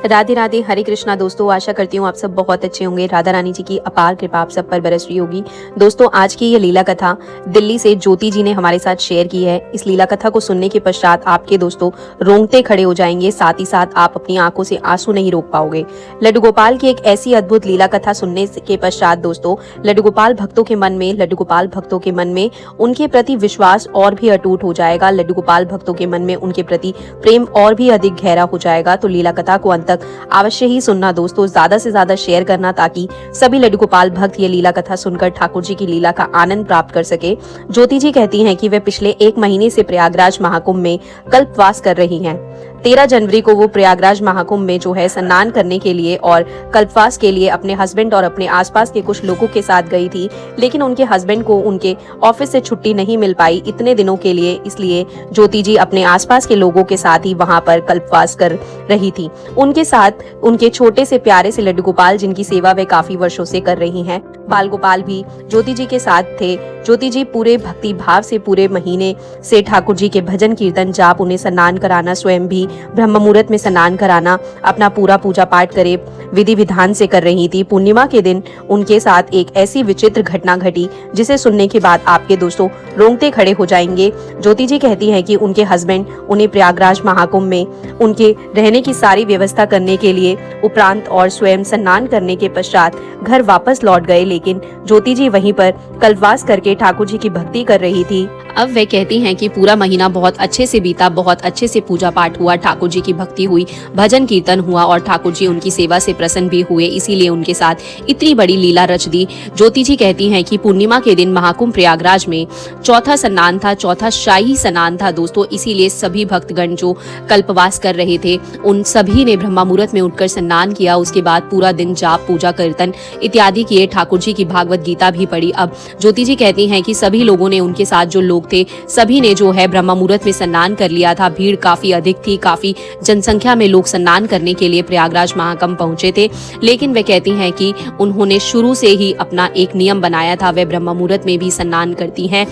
राधे राधे, हरे कृष्णा दोस्तों। आशा करती हूँ आप सब बहुत अच्छे होंगे। राधा रानी जी की अपार कृपा आप सब पर बरस रही होगी। दोस्तों, आज की ये लीला कथा दिल्ली से ज्योति जी ने हमारे साथ शेयर की है। इस लीला कथा को सुनने के पश्चात आपके दोस्तों रोंगटे खड़े हो जाएंगे, साथ ही साथ आप अपनी आंखों से आंसू नहीं रोक पाओगे। लड्डू गोपाल की एक ऐसी अद्भुत लीला कथा सुनने के पश्चात दोस्तों लड्डू गोपाल भक्तों के मन में उनके प्रति विश्वास और भी अटूट हो जाएगा। लड्डू गोपाल भक्तों के मन में उनके प्रति प्रेम और भी अधिक गहरा हो जाएगा। तो लीला कथा को अंत तक अवश्य ही सुनना दोस्तों, ज्यादा से ज्यादा शेयर करना ताकि सभी लड्डू गोपाल भक्त ये लीला कथा सुनकर ठाकुर जी की लीला का आनंद प्राप्त कर सके। ज्योति जी कहती हैं कि वे पिछले 1 महीने से प्रयागराज महाकुंभ में कल्पवास कर रही हैं। 13 जनवरी को वो प्रयागराज महाकुंभ में जो है स्नान करने के लिए और कल्पवास के लिए अपने हस्बैंड और अपने आसपास के कुछ लोगों के साथ गई थी, लेकिन उनके हस्बैंड को उनके ऑफिस से छुट्टी नहीं मिल पाई इतने दिनों के लिए। इसलिए ज्योति जी अपने आसपास के लोगों के साथ ही वहां पर कल्पवास कर रही थी। उनके साथ उनके छोटे से प्यारे से लड्डू गोपाल, जिनकी सेवा वे काफी वर्षों से कर रही हैं। बाल गोपाल भी ज्योति जी के साथ थे। ज्योति जी पूरे भक्ति भाव से पूरे महीने से ठाकुर जी के भजन कीर्तन जाप, उन्हें स्नान कराना, स्वयं भी ब्रह्म मुहूर्त में स्नान कराना, अपना पूरा पूजा पाठ करे विधि विधान से कर रही थी। पूर्णिमा के दिन उनके साथ एक ऐसी विचित्र घटना घटी जिसे सुनने के बाद आपके दोस्तों रोंगटे खड़े हो जाएंगे। ज्योति जी कहती हैं कि उनके हस्बैंड उन्हें प्रयागराज महाकुंभ में उनके रहने की सारी व्यवस्था करने के लिए उपरांत और स्वयं स्नान करने के पश्चात घर वापस लौट गए, लेकिन ज्योति जी वहीं पर कल्पवास करके ठाकुर जी की भक्ति कर रही थी। अब वे कहती हैं कि पूरा महीना बहुत अच्छे से बीता, बहुत अच्छे से पूजा पाठ हुआ, ठाकुर जी की भक्ति हुई, भजन कीर्तन हुआ और ठाकुर जी उनकी सेवा से प्रसन्न भी हुए, इसीलिए उनके साथ इतनी बड़ी लीला रच दी। ज्योति जी कहती हैं कि पूर्णिमा के दिन महाकुंभ प्रयागराज में चौथा स्नान था, चौथा शाही स्नान था दोस्तों, इसीलिए सभी भक्तगण जो कल्पवास कर रहे थे उन सभी ने ब्रह्म मुहूर्त में उठकर स्नान किया। उसके बाद पूरा दिन जाप, पूजा, कीर्तन इत्यादि किए, ठाकुर जी की भागवत गीता भी पढ़ी। अब ज्योति जी कहती हैं कि सभी लोगों ने, उनके साथ जो लोग थे सभी ने जो है ब्रह्म मुहूर्त में स्नान कर लिया था। भीड़ काफी अधिक थी, काफी जनसंख्या में लोग स्नान करने के लिए प्रयागराज महाकुंभ पहुंचे थे, लेकिन वे कहती हैं कि उन्होंने शुरू से ही अपना एक नियम बनाया था। वे ब्रह्म मुहूर्त में भी स्नान करती हैं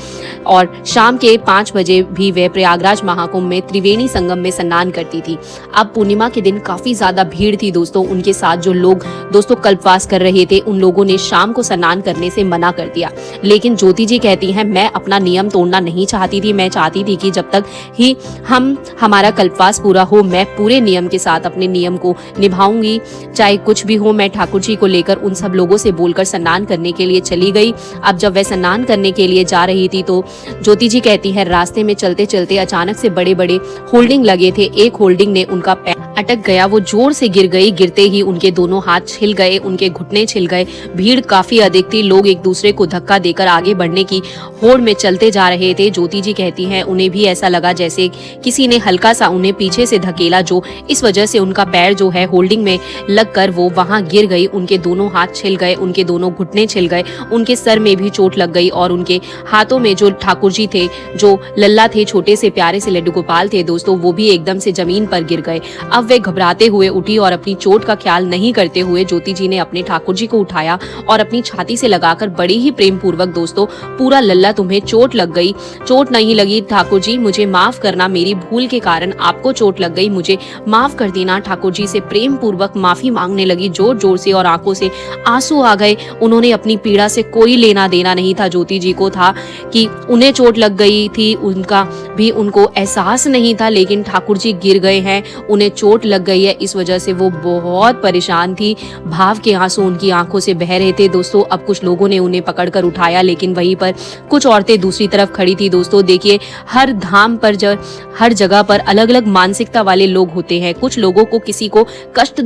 और शाम के 5 बजे भी वे प्रयागराज महाकुंभ में त्रिवेणी संगम में स्नान करती थी। अब पूर्णिमा के दिन काफी ज्यादा भीड़ थी दोस्तों। उनके साथ जो लोग दोस्तों कल्पवास कर रहे थे उन लोगों ने शाम को स्नान करने से मना कर दिया, लेकिन ज्योति जी कहती हैं मैं अपना नियम तोड़ना नहीं चाहती थी। मैं चाहती थी कि जब तक ही हमारा कल्पवास पूरा हो मैं पूरे नियम के साथ अपने नियम को निभाऊंगी, चाहे कुछ भी हो। मैं ठाकुर जी को लेकर उन सब लोगों से बोलकर स्नान करने के लिए चली गई। अब जब वह स्नान करने के लिए जा रही थी तो ज्योति जी कहती है रास्ते में चलते चलते अचानक से बड़े बड़े होल्डिंग लगे थे। एक होल्डिंग ने उनका पैर अटक गया, वो जोर से गिर गई। गिरते ही उनके दोनों हाथ छिल गए, उनके घुटने छिल गए। भीड़ काफी अधिक थी, लोग एक दूसरे को धक्का देकर आगे बढ़ने की होड़ में चलते जा रहे थे। ज्योति जी कहती हैं उन्हें भी ऐसा लगा जैसे किसी ने हल्का सा उन्हें पीछे से धकेला, जो इस वजह से उनका पैर जो है होल्डिंग में लगकर वो वहां गिर गई। उनके दोनों हाथ छिल गए, उनके दोनों घुटने छिल गए, उनके सर में भी चोट लग गई और उनके हाथों में जो ठाकुर जी थे, जो लल्ला थे, छोटे से प्यारे से लड्डू गोपाल थे दोस्तों, वो भी एकदम से जमीन पर गिर गए। अब वे घबराते हुए उठी और अपनी चोट का ख्याल नहीं करते हुए ज्योति जी ने अपने ठाकुर जी को उठाया और अपनी छाती से लगाकर बड़े ही प्रेम पूर्वक दोस्तों पूरा लल्ला तुम्हें चोट लग गई, चोट नहीं लगी ठाकुर जी, मुझे माफ करना, मेरी भूल के कारण आपको चोट लग गई, मुझे माफ कर देना। ठाकुर जी से प्रेम पूर्वक माफी मांगने लगी, जोर जोर से, और आंखों से आंसू आ गए। उन्होंने अपनी पीड़ा से कोई लेना देना नहीं था। ज्योति जी को था कि उन्हें चोट लग गई थी, उनका भी उनको एहसास नहीं था, लेकिन ठाकुर जी गिर गए हैं, उन्हें चोट लग गई है, इस वजह से वो बहुत परेशान थी। भाव के आंसू उनकी आंखों से बह रहे थे दोस्तों। अब कुछ लोगों ने उन्हें पकड़कर उठाया, लेकिन वहीं पर कुछ औरतें दूसरी तरफ खड़ी थी दोस्तों। देखिए हर धाम पर हर जगह पर अलग अलग मानसिकता वाले लोग होते हैं। कुछ लोगों को किसी को कष्ट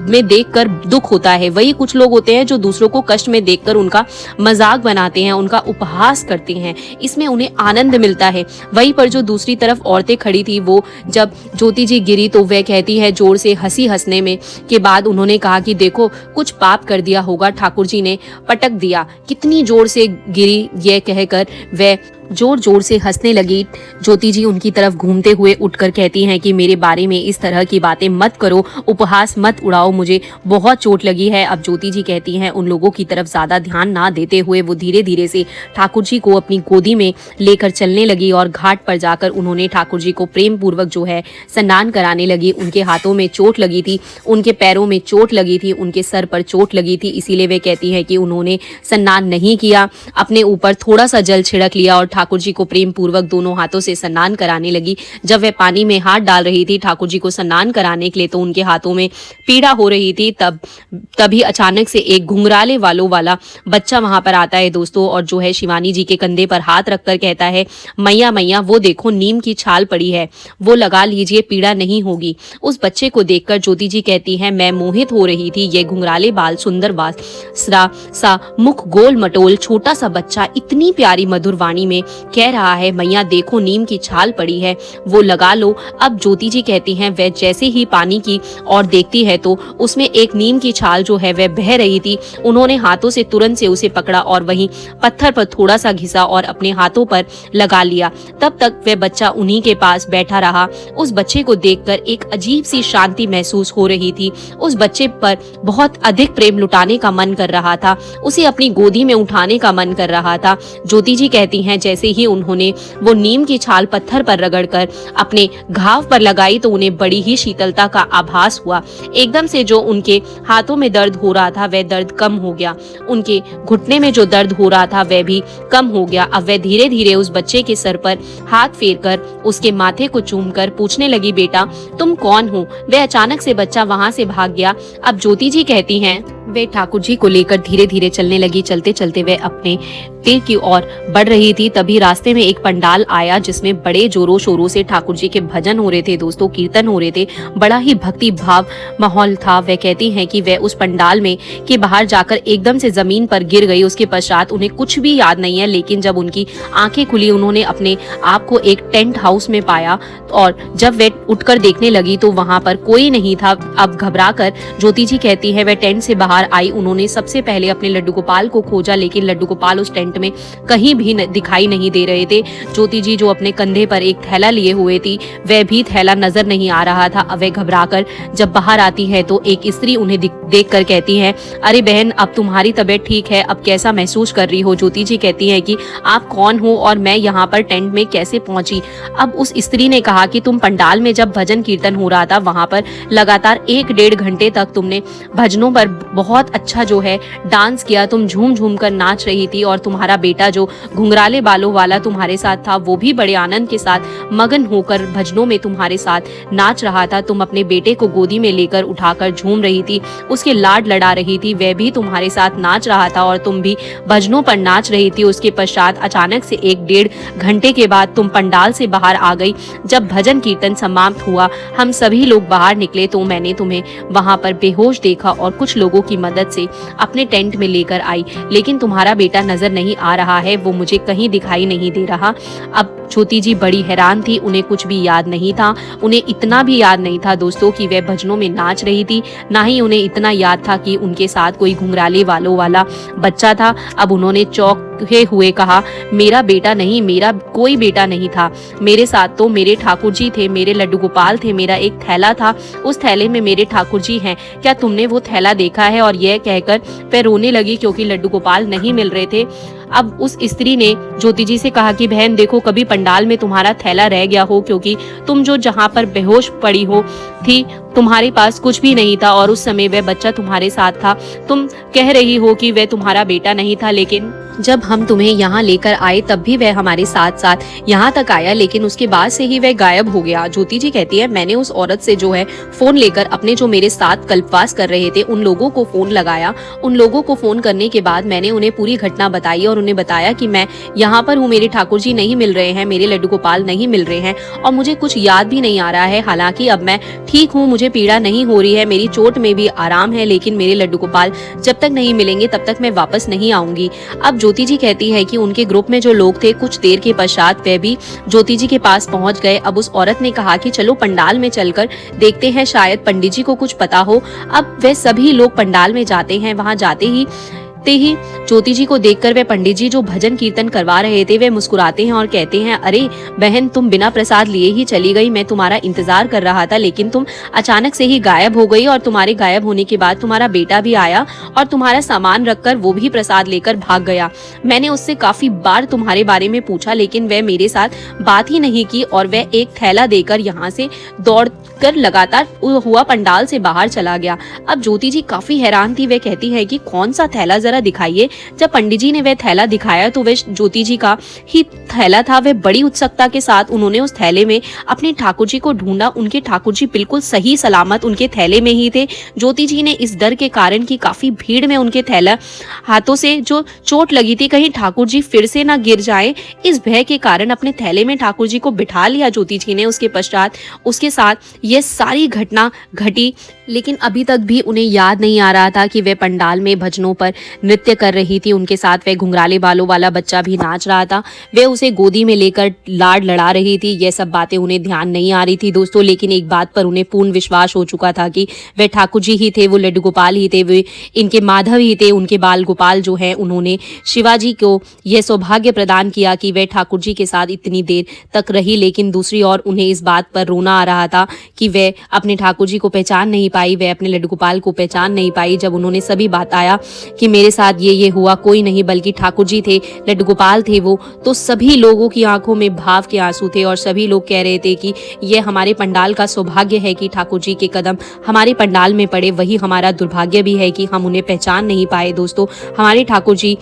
में देखकर दुख होता है, वही कुछ लोग होते हैं जो दूसरों को कष्ट में देखकर उनका मजाक बनाते हैं, उनका उपहास करते हैं, इसमें उन्हें आनंद मिलता है। वहीं पर जो दूसरी तरफ औरतें खड़ी थी, वो जब ज्योति जी गिरी तो वह कहती है जोर से, हंसी हंसने में के बाद उन्होंने कहा कि देखो कुछ पाप कर दिया होगा, ठाकुर जी ने पटक दिया। कितनी जोर से गिरी यह कहकर वह जोर जोर से हंसने लगी। ज्योति जी उनकी तरफ घूमते हुए उठकर कहती हैं कि मेरे बारे में इस तरह की बातें मत करो, उपहास मत उड़ाओ, मुझे बहुत चोट लगी है। अब ज्योति जी कहती हैं उन लोगों की तरफ ज्यादा ध्यान ना देते हुए वो धीरे धीरे से ठाकुर जी को अपनी गोदी में लेकर चलने लगी और घाट पर जाकर उन्होंने ठाकुर जी को प्रेम पूर्वक जो है स्नान कराने लगी। उनके हाथों में चोट लगी थी, उनके पैरों में चोट लगी थी, उनके सर पर चोट लगी थी, इसीलिए वे कहती हैं कि उन्होंने स्नान नहीं किया। अपने ऊपर थोड़ा सा जल छिड़क लिया और ठाकुर जी को प्रेम पूर्वक दोनों हाथों से स्नान कराने लगी। जब वह पानी में हाथ डाल रही थी ठाकुर जी को स्नान कराने के लिए, तो उनके हाथों में पीड़ा हो रही थी। तभी अचानक से एक घुंघराले वालों वाला बच्चा वहां पर आता है दोस्तों, और जो है शिवानी जी के कंधे पर हाथ रखकर कहता है मैया मैया वो देखो नीम की छाल पड़ी है, वो लगा लीजिए, पीड़ा नहीं होगी। उस बच्चे को देखकर ज्योति जी कहती है मैं मोहित हो रही थी। ये घुंघराले बाल, सुंदर सा मुख, गोल मटोल छोटा सा बच्चा इतनी प्यारी मधुर वाणी में कह रहा है मैया देखो नीम की छाल पड़ी है, वो लगा लो। अब ज्योति जी कहती हैं वह जैसे ही पानी की ओर देखती है तो उसमें एक नीम की छाल जो है वह बह रही थी। उन्होंने हाथों से तुरंत से उसे पकड़ा और वहीं पत्थर पर थोड़ा सा घिसा और अपने हाथों पर लगा लिया। तब तक वह बच्चा उन्हीं के पास बैठा रहा। उस बच्चे को देखकर एक अजीब सी शांति महसूस हो रही थी। उस बच्चे पर बहुत अधिक प्रेम लुटाने का मन कर रहा था, उसे अपनी गोदी में उठाने का मन कर रहा था। ज्योति जी कहती हैं जैसे ही उन्होंने वो नीम की छाल पत्थर पर रगड़कर अपने घाव पर लगाई तो उन्हें बड़ी ही शीतलता का आभास हुआ। एकदम से जो उनके हाथों में दर्द हो रहा था वह दर्द कम हो गया, उनके घुटने में जो दर्द हो रहा था वह भी कम हो गया। अब वह धीरे धीरे उस बच्चे के सर पर हाथ फेरकर उसके माथे को चूमकर पूछने लगी बेटा तुम कौन हो। वह अचानक से बच्चा वहां से भाग गया। अब ज्योति जी कहती हैं वे ठाकुर जी को लेकर धीरे धीरे चलने लगी। चलते चलते वे अपने तीर की ओर बढ़ रही थी। तभी रास्ते में एक पंडाल आया जिसमें बड़े जोरों शोरों से ठाकुर जी के भजन हो रहे थे दोस्तों, कीर्तन हो रहे थे, बड़ा ही भक्ति भाव माहौल था। वह कहती हैं कि वह उस पंडाल में के बाहर जाकर एकदम से जमीन पर गिर गई। उसके पश्चात उन्हें कुछ भी याद नहीं है, लेकिन जब उनकी आंखें खुली उन्होंने अपने आप को एक टेंट हाउस में पाया और जब वे उठकर देखने लगी तो वहां पर कोई नहीं था। अब घबरा कर ज्योति जी कहती है वह टेंट से बाहर आई। उन्होंने सबसे पहले अपने लड्डू गोपाल को खोजा, लेकिन लड्डू गोपाल उस टेंट में कहीं भी दिखाई नहीं दे रहे थे। ज्योति जी जो अपने कंधे पर एक थैला लिए हुए थी वह भी थैला नजर नहीं आ रहा था। अब वे घबराकर जब बाहर आती है तो एक स्त्री उन्हें देखकर कहती है अरे बहन अब तुम्हारी तबीयत ठीक है, अब कैसा महसूस कर रही हो। ज्योति जी कहती है कि आप कौन हो और मैं यहाँ पर टेंट में कैसे पहुंची। अब उस स्त्री ने कहा कि तुम पंडाल में जब भजन कीर्तन हो रहा था वहां पर लगातार 1-1.5 घंटे तक तुमने भजनों पर बहुत अच्छा जो है डांस किया, तुम झूम झूम कर नाच रही थी और तुम्हारा बेटा जो घुंघराले बालों वाला तुम्हारे साथ था वो भी बड़े आनंद के साथ मगन होकर भजनों में तुम्हारे साथ नाच रहा था। तुम अपने बेटे को गोदी में लेकर उठाकर झूम रही थी, उसके लाड लड़ा रही थी, वह भी तुम्हारे साथ नाच रहा था और तुम भी भजनों पर नाच रही थी। उसके पश्चात अचानक से 1-1.5 घंटे के बाद तुम पंडाल से बाहर आ गई। जब भजन कीर्तन समाप्त हुआ हम सभी लोग बाहर निकले तो मैंने तुम्हें वहां पर बेहोश देखा और कुछ लोगों की मदद से अपने टेंट में लेकर आई, लेकिन तुम्हारा बेटा नजर नहीं आ रहा है, वो मुझे कहीं दिखाई नहीं दे रहा। अब ज्योति जी बड़ी हैरान थी, उन्हें कुछ भी याद नहीं था। उन्हें इतना भी याद नहीं था दोस्तों कि वह भजनों में नाच रही थी, ना ही उन्हें इतना याद था कि उनके साथ कोई घुंघराले वालों वाला बच्चा था। अब उन्होंने चौंके हुए कहा मेरा बेटा नहीं, मेरा कोई बेटा नहीं था, मेरे साथ तो मेरे ठाकुर जी थे, मेरे लड्डू गोपाल थे, मेरा एक थैला था, उस थैले में मेरे ठाकुर जी हैं, क्या तुमने वो थैला देखा है। और यह कहकर वह रोने लगी क्योंकि लड्डू गोपाल नहीं मिल रहे थे। अब उस स्त्री ने ज्योति जी से कहा कि बहन देखो कभी पंडाल में तुम्हारा थैला रह गया हो, क्योंकि तुम जो जहाँ पर बेहोश पड़ी हो थी तुम्हारे पास कुछ भी नहीं था और उस समय वह बच्चा तुम्हारे साथ था। तुम कह रही हो कि वह तुम्हारा बेटा नहीं था, लेकिन जब हम तुम्हें यहाँ लेकर आए तब भी वह हमारे साथ साथ यहाँ तक आया, लेकिन उसके बाद से ही वह गायब हो गया। ज्योति जी कहती है मैंने उस औरत से जो है फोन लेकर अपने जो मेरे साथ कल्पवास कर रहे थे उन लोगों को फोन लगाया। उन लोगों को फोन करने के बाद मैंने उन्हें पूरी घटना बताई और उन्हें बताया कि मैं यहाँ पर हूँ, मेरे ठाकुर जी नहीं मिल रहे हैं, मेरे लड्डू गोपाल नहीं मिल रहे हैं और मुझे कुछ याद भी नहीं आ रहा है। हालांकि अब मैं ठीक हूँ, मुझे पीड़ा नहीं हो रही है, मेरी चोट में भी आराम है, लेकिन मेरे लड्डू गोपाल जब तक नहीं मिलेंगे तब तक मैं वापस नहीं आऊंगी। अब ज्योति जी कहती है कि उनके ग्रुप में जो लोग थे कुछ देर के पश्चात वह भी ज्योति जी के पास पहुंच गए। अब उस औरत ने कहा कि चलो पंडाल में चलकर देखते हैं, शायद पंडित जी को कुछ पता हो। अब वह सभी लोग पंडाल में जाते हैं। वहां जाते ही ते ही ज्योति जी को देखकर वे पंडित जी जो भजन कीर्तन करवा रहे थे वे मुस्कुराते हैं और कहते हैं, अरे बहन, तुम बिना प्रसाद लिए ही चली गई। मैं तुम्हारा इंतजार कर रहा था, लेकिन तुम अचानक से ही गायब हो गई और तुम्हारे गायब होने के बाद तुम्हारा बेटा भी आया और तुम्हारा सामान रखकर वो भी प्रसाद लेकर भाग गया। मैंने उससे काफी बार तुम्हारे बारे में पूछा, लेकिन वह मेरे साथ बात ही नहीं की और वह एक थैला देकर यहाँ से दौड़कर लगातार हुआ पंडाल से बाहर चला गया। अब ज्योति जी काफी हैरान थी। वह कहती है कि कौन सा थैला, जरा दिखाइए। जब पंडित जी ने वह थैला दिखाया तो वह ज्योति जी का ही थैला था। वह बड़ी उत्सुकता के साथ उन्होंने उस थैले में अपने ठाकुर जी को ढूंढा। उनके ठाकुर जी बिल्कुल सही सलामत उनके थैले में ही थे। ज्योति जी ने इस डर के कारण कि काफी भीड़ में उनके थैला हाथों से जो चोट लगी थी, कहीं ठाकुर जी फिर से ना गिर जाएं, इस भय के कारण अपने थैले में ठाकुर जी को बिठा लिया ज्योति जी ने। उसके पश्चात उसके साथ यह सारी घटना घटी, लेकिन अभी तक भी उन्हें याद नहीं आ रहा था कि वे पंडाल में भजनों पर नृत्य कर रही थी। उनके साथ वह घुंघराले बालों वाला बच्चा भी नाच रहा था। वे उसे गोदी में लेकर लाड लड़ा रही थी। ये सब बातें उन्हें ध्यान नहीं आ रही थी दोस्तों, लेकिन एक बात पर उन्हें पूर्ण विश्वास हो चुका था कि वे ठाकुर जी ही थे, वो लड्डू गोपाल ही थे, वे इनके माधव ही थे। उनके बाल गोपाल जो है, उन्होंने शिवाजी को यह सौभाग्य प्रदान किया कि वे ठाकुर जी के साथ इतनी देर तक रही। लेकिन दूसरी ओर उन्हें इस बात पर रोना आ रहा था कि वे अपने ठाकुर जी को पहचान नहीं पाई, वे अपने लड्डू गोपाल को पहचान नहीं पाई। जब उन्होंने सभी बात आया कि मेरे साथ ये हुआ, कोई नहीं बल्कि ठाकुर जी थे, लड्डू गोपाल थे वो, तो सभी लोगों की आंखों में भाव के आंसू थे और सभी लोग कह रहे थे कि ये हमारे पंडाल का सौभाग्य है कि ठाकुर जी के कदम हमारे पंडाल में पड़े, वही हमारा दुर्भाग्य भी है कि हम उन्हें पहचान नहीं पाए। दोस्तों, हमारे ठाकुर जी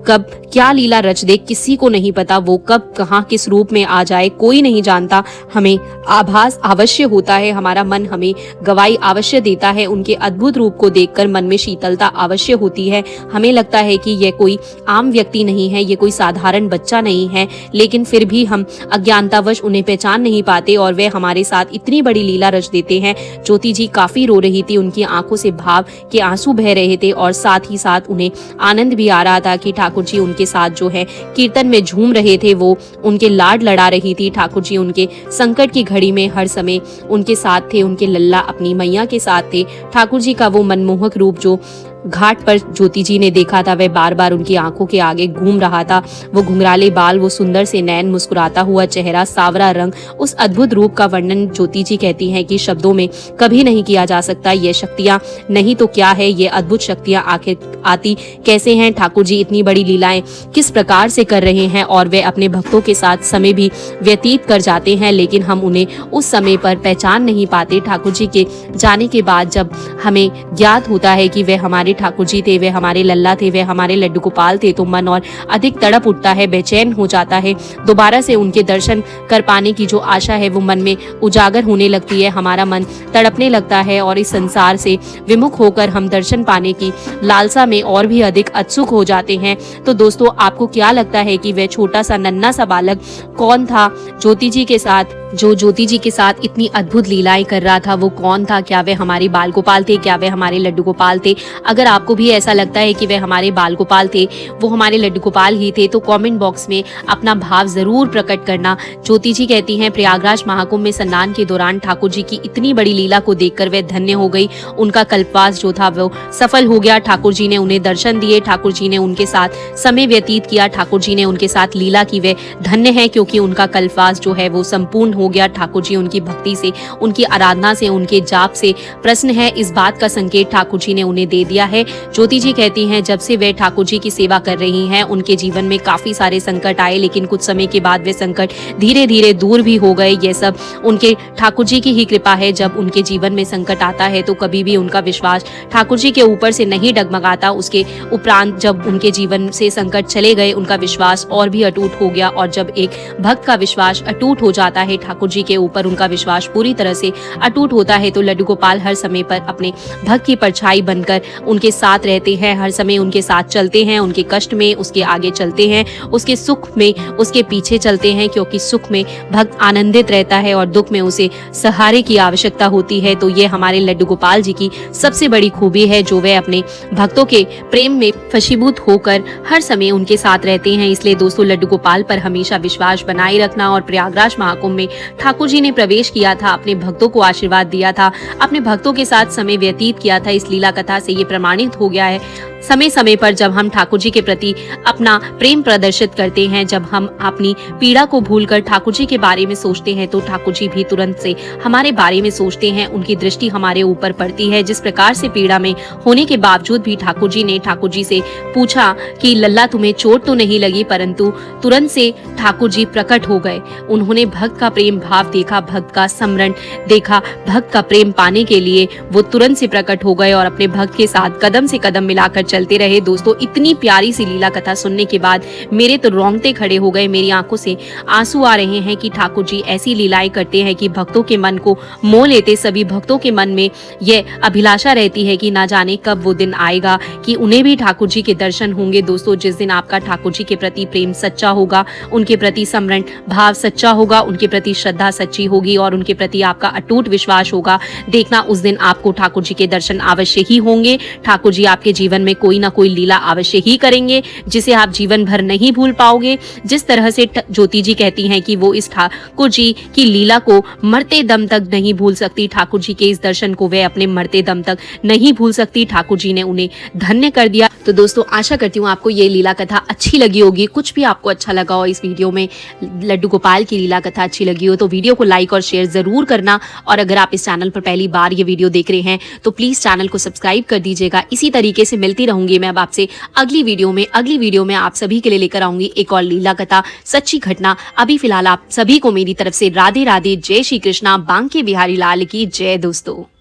कब क्या लीला रच दे किसी को नहीं पता, वो कब कहां किस रूप में आ जाए कोई नहीं जानता। हमें आभास अवश्य होता है, हमारा मन हमें गवाही अवश्य देता है, उनके अद्भुत रूप को देखकर मन में शीतलता अवश्य होती है। हमें लगता है कि यह कोई आम व्यक्ति नहीं है, ये कोई साधारण बच्चा नहीं है, लेकिन फिर भी हम अज्ञानतावश उन्हें पहचान नहीं पाते और वे हमारे साथ इतनी बड़ी लीला रच देते हैं। ज्योति जी काफी रो रही थी, उनकी आंखों से भाव के आंसू बह रहे थे और साथ ही साथ उन्हें आनंद भी आ रहा था कि ठाकुर जी उनके साथ जो है कीर्तन में झूम रहे थे, वो उनके लाड लड़ा रही थी। ठाकुर जी उनके संकट की घड़ी में हर समय उनके साथ थे, उनके लल्ला अपनी मैया के साथ थे। ठाकुर जी का वो मनमोहक रूप जो घाट पर ज्योति जी ने देखा था, वह बार बार उनकी आंखों के आगे घूम रहा था। वो घुंघराले बाल, वो सुंदर से नैन, मुस्कुराता हुआ चेहरा, सावरा रंग, उस अद्भुत रूप का वर्णन ज्योति जी कहती हैं कि शब्दों में कभी नहीं किया जा सकता। ये शक्तियां नहीं तो क्या है, ये अद्भुत शक्तियां आखिर आती कैसे हैं? ठाकुर जी इतनी बड़ी लीलाएं किस प्रकार से कर रहे हैं और वे अपने भक्तों के साथ समय भी व्यतीत कर जाते हैं, लेकिन हम उन्हें उस समय पर पहचान नहीं पाते। ठाकुर जी के जाने के बाद जब हमें ज्ञात होता है कि वे हमारे ठाकुर जी थे, वे हमारे लल्ला थे, वे हमारे लड्डू गोपाल थे, तो मन और अधिक तड़प उठता है, बेचैन हो जाता है। दोबारा से उनके दर्शन कर पाने की जो आशा है वो मन में उजागर होने लगती है। हमारा मन तड़पने लगता है और इस संसार से विमुख होकर हम दर्शन पाने की लालसा में और भी अधिक उत्सुक हो जाते हैं। तो दोस्तों, आपको क्या लगता है कि वह छोटा सा नन्हा सा बालक कौन था ज्योति जी के साथ, जो ज्योति जी के साथ इतनी अद्भुत लीलाएं कर रहा था? वो कौन था? क्या वे हमारे बाल गोपाल थे? क्या वे हमारे लड्डू गोपाल थे? अगर आपको भी ऐसा लगता है कि वे हमारे बाल गोपाल थे, वो हमारे लड्डू गोपाल ही थे, तो कमेंट बॉक्स में अपना भाव जरूर प्रकट करना। ज्योति जी कहती हैं, प्रयागराज महाकुंभ में स्नान के दौरान ठाकुर जी की इतनी बड़ी लीला को देखकर वे धन्य हो गई। उनका कल्पवास जो था वो सफल हो गया। ठाकुर जी ने उन्हें दर्शन दिए, ठाकुर जी ने उनके साथ समय व्यतीत किया, ठाकुर जी ने उनके साथ लीला की। वे धन्य है क्योंकि उनका कल्पवास जो है वो संपूर्ण हो गया। ठाकुर जी उनकी भक्ति से, उनकी आराधना से, उनके जाप से प्रसन्न है, इस बात का संकेत ठाकुर जी ने उन्हें दे दिया है। ज्योति जी कहती हैं, जब से वे ठाकुर जी की सेवा कर रही हैं, उनके जीवन में काफी सारे संकट आए, लेकिन कुछ समय के बाद वे संकट धीरे धीरे दूर भी हो गए। ये सब उनके ठाकुर जी की ही कृपा है। जब उनके जीवन में संकट आता है तो कभी भी उनका विश्वास ठाकुर जी के ऊपर से नहीं डगमगाता। उसके उपरांत जब उनके जीवन से संकट चले गए, उनका विश्वास और भी अटूट हो गया। और जब एक भक्त का विश्वास अटूट हो जाता है, ठाकुर जी के ऊपर उनका विश्वास पूरी तरह से अटूट होता है, तो लड्डू गोपाल हर समय पर अपने भक्त की परछाई बनकर उनके साथ रहते हैं, हर समय उनके साथ चलते हैं, उनके कष्ट में उसके आगे चलते हैं, उसके सुख में उसके पीछे चलते हैं, क्योंकि सुख में भक्त आनंदित रहता है और दुख में उसे सहारे की आवश्यकता होती है। तो ये हमारे लड्डू गोपाल जी की सबसे बड़ी खूबी है, जो वे अपने भक्तों के प्रेम में फशीभूत होकर हर समय उनके साथ रहते हैं। इसलिए दोस्तों, लड्डू गोपाल पर हमेशा विश्वास बनाए रखना। और प्रयागराज महाकुंभ में ठाकुर जी ने प्रवेश किया था, अपने भक्तों को आशीर्वाद दिया था, अपने भक्तों के साथ समय व्यतीत किया था। इस लीला कथा से ये प्रमाणित हो गया है, समय समय पर जब हम ठाकुर जी के प्रति अपना प्रेम प्रदर्शित करते हैं, जब हम अपनी पीड़ा को भूलकर ठाकुर जी के बारे में सोचते हैं, तो ठाकुर जी भी तुरंत से हमारे बारे में सोचते हैं, उनकी दृष्टि हमारे ऊपर पड़ती है। जिस प्रकार से पीड़ा में होने के बावजूद भी ठाकुर जी ने ठाकुर जी से पूछा कि लल्ला तुम्हें चोट तो नहीं लगी, परंतु तुरंत से ठाकुर जी प्रकट हो गए। उन्होंने भक्त का प्रेम भाव देखा, भक्त का स्मरण देखा, भक्त का प्रेम पाने के लिए वो तुरंत से प्रकट हो गए और अपने भक्त के साथ कदम से कदम मिलाकर चलते रहे। दोस्तों, इतनी प्यारी सी लीला कथा सुनने के बाद मेरे तो रोंगटे खड़े हो गए, मेरी आंखों से आंसू आ रहे हैं कि ठाकुर जी ऐसी लीलाएं करते हैं कि भक्तों के मन को मोह लेते। सभी भक्तों के मन में यह अभिलाषा रहती है कि ना जाने कब वो दिन आएगा कि उन्हें भी ठाकुर जी के दर्शन होंगे। दोस्तों, जिस दिन आपका ठाकुर जी के प्रति प्रेम सच्चा होगा, उनके प्रति स्मरण भाव सच्चा होगा, उनके प्रति श्रद्धा सच्ची होगी और उनके प्रति आपका अटूट विश्वास होगा, देखना उस दिन आपको ठाकुर जी के दर्शन अवश्य ही होंगे। ठाकुर जी आपके जीवन में कोई ना कोई लीला अवश्य ही करेंगे जिसे आप जीवन भर नहीं भूल पाओगे। जिस तरह से ज्योति जी कहती हैं कि वो इस ठाकुर जी की लीला को मरते दम तक नहीं भूल सकती, ठाकुर जी के इस दर्शन को वे अपने मरते दम तक नहीं भूल सकती। ठाकुर जी ने उन्हें धन्य कर दिया। तो दोस्तों, आशा करती हूँ आपको ये लीला कथा अच्छी लगी होगी। कुछ भी आपको अच्छा लगा हो इस वीडियो में, लड्डू गोपाल की लीला कथा अच्छी लगी हो, तो वीडियो को लाइक और शेयर जरूर करना। और अगर आप इस चैनल पर पहली बार ये वीडियो देख रहे हैं तो प्लीज चैनल को सब्सक्राइब कर दीजिएगा। इसी तरीके से मिलती रहूंगी मैं अब आपसे अगली वीडियो में आप सभी के लिए लेकर आऊंगी एक और लीला कथा, सच्ची घटना। अभी फिलहाल आप सभी को मेरी तरफ से राधे राधे, जय श्री कृष्णा, बांके बिहारी लाल की जय। दोस्तों।